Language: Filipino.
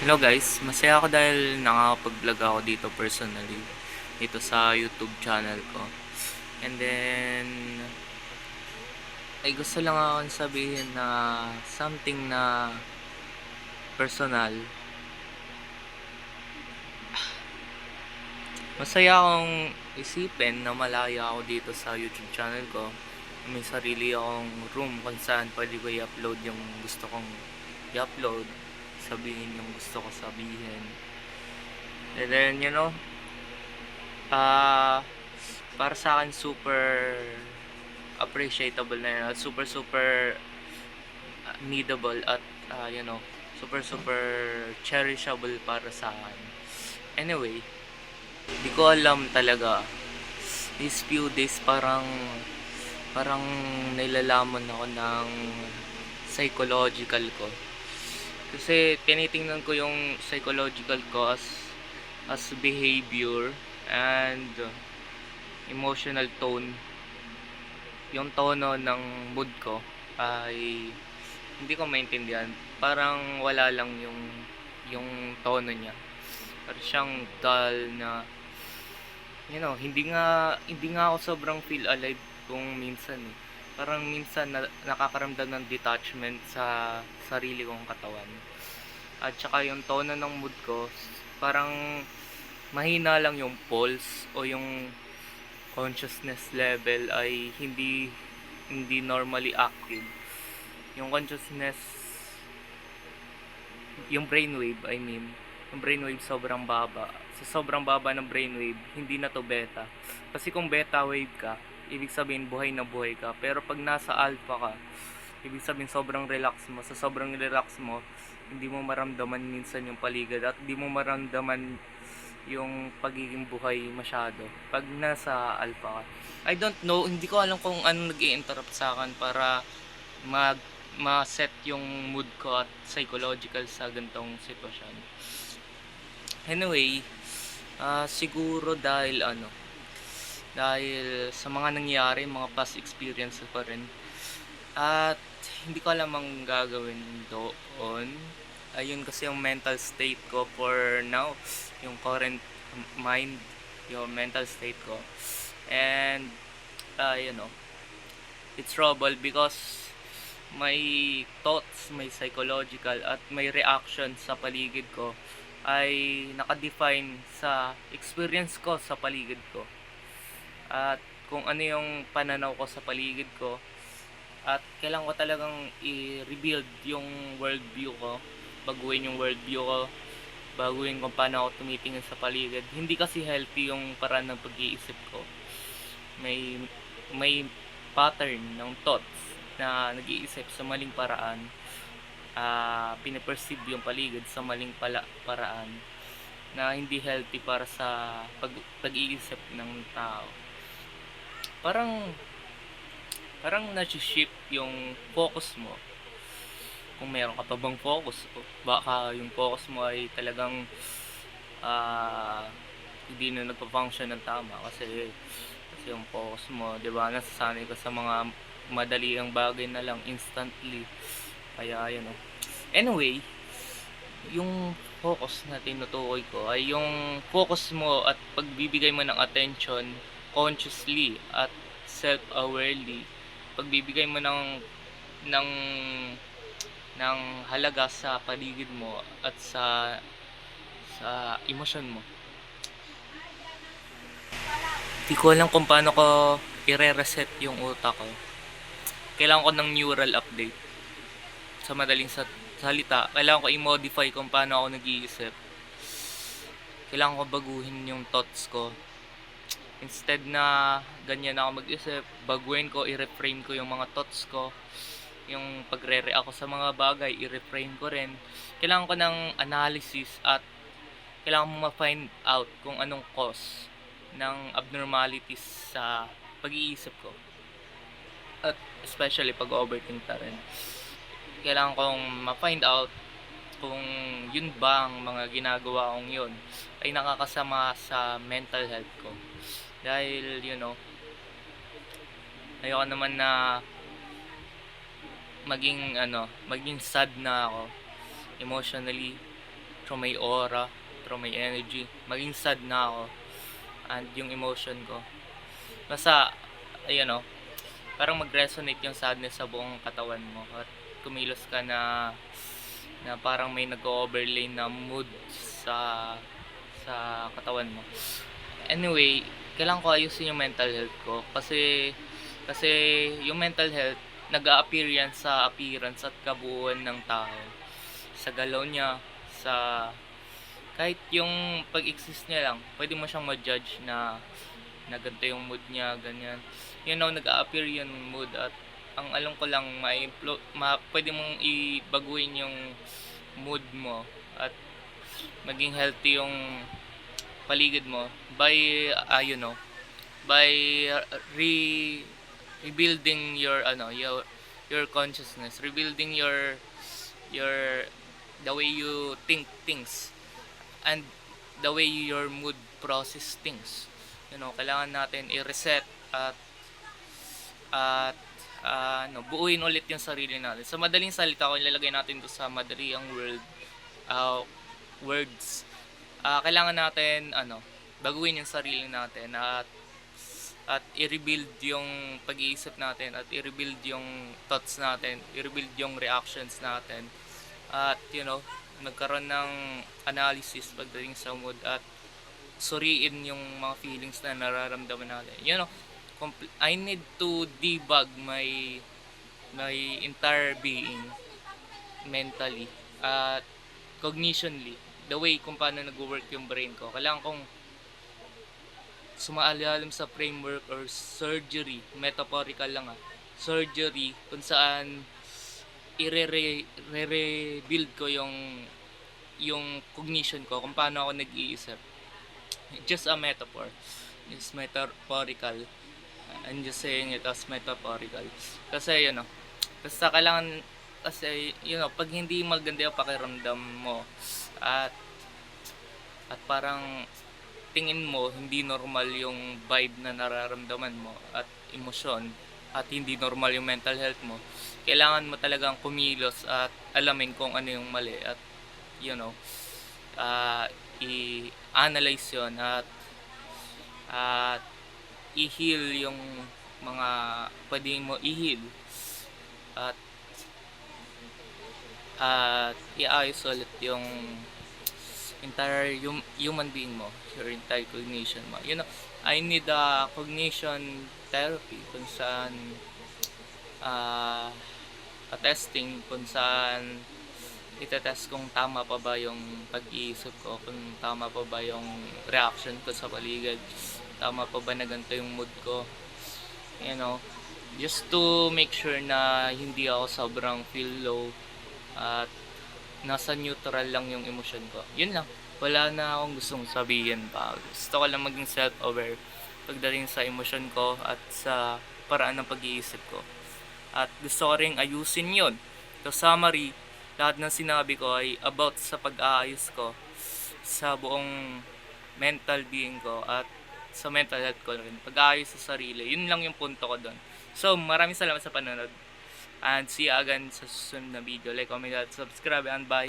Hello guys, masaya ako dahil nakakapag-vlog ako dito personally dito sa YouTube channel ko. And then ay gusto lang akong sabihin na something na personal. Masaya akong isipin na malaya ako dito sa YouTube channel ko. May sarili akong room kung saan pwede ko i-upload yung gusto kong i-upload, sabihin yung gusto ko sabihin. And then, ah para sa akin super appreciable na yun, super super needable at super super cherishable para sa akin. Anyway, di ko alam talaga, these few days parang parang nilalaman ako ng psychological ko, kasi tinitingnan ko yung psychological ko as behavior and emotional tone. Yung tono ng mood ko ay hindi ko maintindihan. Parang wala lang yung tono niya. Parang siyang dull na, hindi nga ako sobrang feel alive kung minsan eh. Parang minsan nakakaramdam ng detachment sa sarili kong katawan. At saka yung tono ng mood ko, parang mahina lang yung pulse o yung consciousness level ay hindi hindi normally active. Yung consciousness, yung brainwave, yung brainwave sobrang baba. Sa sobrang baba ng brainwave, hindi na to beta. Kasi kung beta wave ka, ibig sabihin buhay na buhay ka. Pero pag nasa alpha ka, ibig sabihin sobrang relax mo. Sa sobrang relax mo, hindi mo maramdaman minsan yung paligid at hindi mo maramdaman yung pagiging buhay masyado pag nasa alpha ka. I don't know, hindi ko alam kung anong nag-i-interrupt sa akin para mag ma-set yung mood ko at psychological sa gantong sitwasyon. Anyway, siguro dahil sa mga nangyari, mga past experiences pa rin. At hindi ko alam ang gagawin doon. Ayun kasi yung mental state ko for now, yung current mind, yung mental state ko. And you know, it's trouble because may thoughts, may psychological at may reaction sa paligid ko ay nakadefine sa experience ko sa paligid ko. At kung ano yung pananaw ko sa paligid ko, at kailangan ko talagang i-rebuild yung worldview ko, baguhin yung worldview ko, baguhin kung paano ako tumitingin sa paligid. Hindi kasi healthy yung paraan ng pag-iisip ko. May pattern ng thoughts na nag-iisip sa maling paraan, piniperceive yung paligid sa maling paraan na hindi healthy para sa pag-iisip ng tao. Parang parang nasi-shift yung focus mo. Kung meron ka pa bang focus, baka yung focus mo ay talagang ah, hindi na nagpa-function ng tama kasi yung focus mo, 'di ba, nasasanay ka sa mga madali ang bagay na lang instantly. Kaya yun oh. Anyway, yung focus na tinutukoy ko ay yung focus mo at pagbibigay mo ng attention consciously at self-awarely. Pagbibigay mo ng ng halaga sa paligid mo at sa emosyon mo. Di ko alam kung paano ko i-reset yung utak ko. Kailangan ko ng neural update. Sa madaling salita, kailangan ko i-modify kung paano ako nag-iisip. Kailangan ko baguhin yung thoughts ko. Instead na ganyan ako mag-isip, baguhin ko, i-reframe ko yung mga thoughts ko. Yung pagre-react ako sa mga bagay, i-reframe ko rin. Kailangan ko ng analysis at kailangan mo ma-find out kung anong cause ng abnormalities sa pag-iisip ko. At especially pag overthink na rin. Kailangan kong ma-find out kung yun bang mga ginagawa kong yun ay nakakasama sa mental health ko. Dahil, ayoko naman na maging sad na ako emotionally. through my aura, through my energy. Maging sad na ako and yung emotion ko. Basta, ayun o, parang mag-resonate yung sadness sa buong katawan mo at kumilos ka na parang may nag-overlay na mood sa katawan mo. Anyway, kailangan ko ayusin yung mental health ko kasi yung mental health nag-a-appear yan sa appearance at kabuuan ng tao, sa galaw niya, sa kahit yung pag-exist niya lang, pwede mo siyang ma-judge na ganito yung mood niya, ganyan. Nag-a-appear yung mood at ang alam ko lang, pwede mong ibaguhin yung mood mo at maging healthy yung paligid mo by by rebuilding your consciousness, rebuilding your the way you think things and the way your mood process things. Kailangan natin i-reset at buuin ulit yung sarili natin. Sa madaling salita, kung ilalagay natin to sa madali ang words, kailangan natin baguhin yung sarili natin at i-rebuild yung pag-iisip natin at i-rebuild yung thoughts natin, i-rebuild yung reactions natin at nagkaroon ng analysis pagdating sa mood at suriin yung mga feelings na nararamdaman natin. I need to debug my entire being mentally at cognitionally, the way kung paano nag-work yung brain ko. Kailangan kong sumaalim sa framework or surgery, metaphorical lang surgery kung saan i-rebuild ko yung cognition ko kung paano ako nag-iisip. Just a metaphor. It's metaphorical. I'm just saying it as metaphorical. Kasi basta kailangan, kasi pag hindi maganda yung pakiramdam mo at parang tingin mo hindi normal yung vibe na nararamdaman mo at emosyon at hindi normal yung mental health mo, kailangan mo talagang kumilos at alamin kung ano yung mali at i-analyze yun at i-heal yung mga pwede mo i-heal at iayos ulit yung entire human being mo, your entire cognition mo. I need a cognition therapy kung saan a testing kung saan itetest kung tama pa ba yung pag-iisip ko, kung tama pa ba yung reaction ko sa paligid, tama pa ba na ganito yung mood ko, just to make sure na hindi ako sobrang feel low at nasa neutral lang yung emosyon ko. Yun lang, wala na akong gustong sabihin pa. Gusto ko lang maging self-aware pagdating sa emosyon ko at sa paraan ng pag-iisip ko, at gusto ko ring ayusin yun. So summary, lahat ng sinabi ko ay about sa pag-aayos ko sa buong mental being ko at sa mental health ko rin, pag-aayos sa sarili. Yun lang yung punto ko doon. So maraming salamat sa panonood and see you again sa susunod na video. Like, comment, at subscribe, and bye.